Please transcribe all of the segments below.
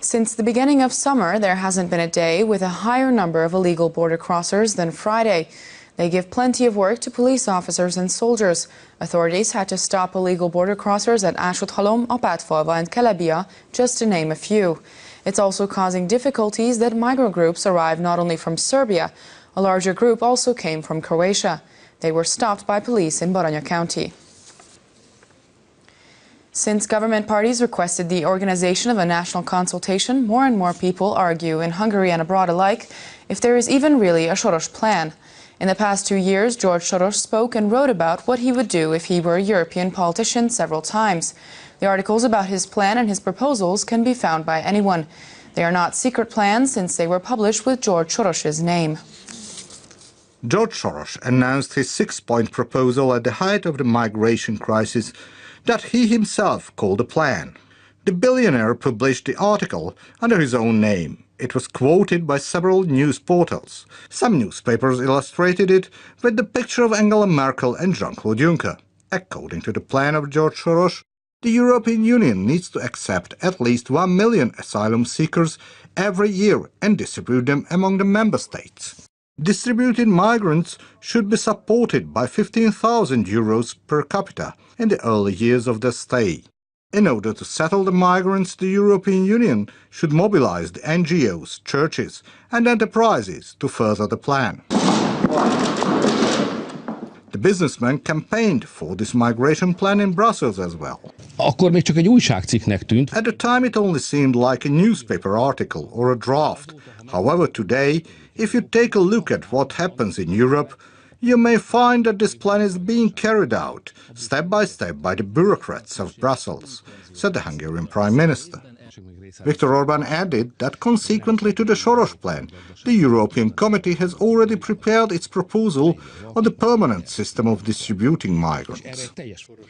Since the beginning of summer, there hasn't been a day with a higher number of illegal border crossers than Friday. They give plenty of work to police officers and soldiers. Authorities had to stop illegal border crossers at Ásóthalom, Apátfalva and Kelebia, just to name a few. It's also causing difficulties that migrant groups arrive not only from Serbia. A larger group also came from Croatia. They were stopped by police in Baranya County. Since government parties requested the organization of a national consultation, more and more people argue in Hungary and abroad alike if there is even really a Soros-Plan. In the past 2 years, George Soros spoke and wrote about what he would do if he were a European politician several times. The articles about his plan and his proposals can be found by anyone. They are not secret plans since they were published with George Soros's name. George Soros announced his 6-point proposal at the height of the migration crisis that he himself called a plan. The billionaire published the article under his own name. It was quoted by several news portals. Some newspapers illustrated it with the picture of Angela Merkel and Jean-Claude Juncker. According to the plan of George Soros, the European Union needs to accept at least 1 million asylum seekers every year and distribute them among the member states. Distributed migrants should be supported by 15,000 euros per capita in the early years of their stay. In order to settle the migrants, the European Union should mobilize the NGOs, churches and enterprises to further the plan. The businessman campaigned for this migration plan in Brussels as well. Akkor még csak egy újságcikknek tűnt. At the time it only seemed like a newspaper article or a draft. However, today, if you take a look at what happens in Europe, you may find that this plan is being carried out step by the bureaucrats of Brussels, said the Hungarian Prime Minister. Viktor Orbán added that consequently to the Soros Plan, the European Committee has already prepared its proposal on the permanent system of distributing migrants.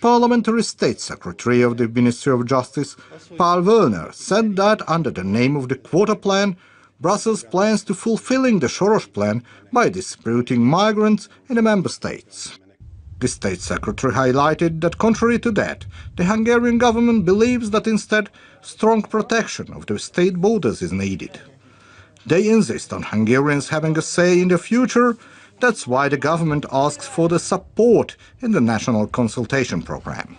Parliamentary State Secretary of the Ministry of Justice, Paul Wöllner, said that under the name of the Quota Plan, Brussels plans to fulfilling the Soros Plan by distributing migrants in the member states. The State Secretary highlighted that contrary to that, the Hungarian government believes that instead strong protection of the state borders is needed. They insist on Hungarians having a say in the future. That's why the government asks for the support in the national consultation program.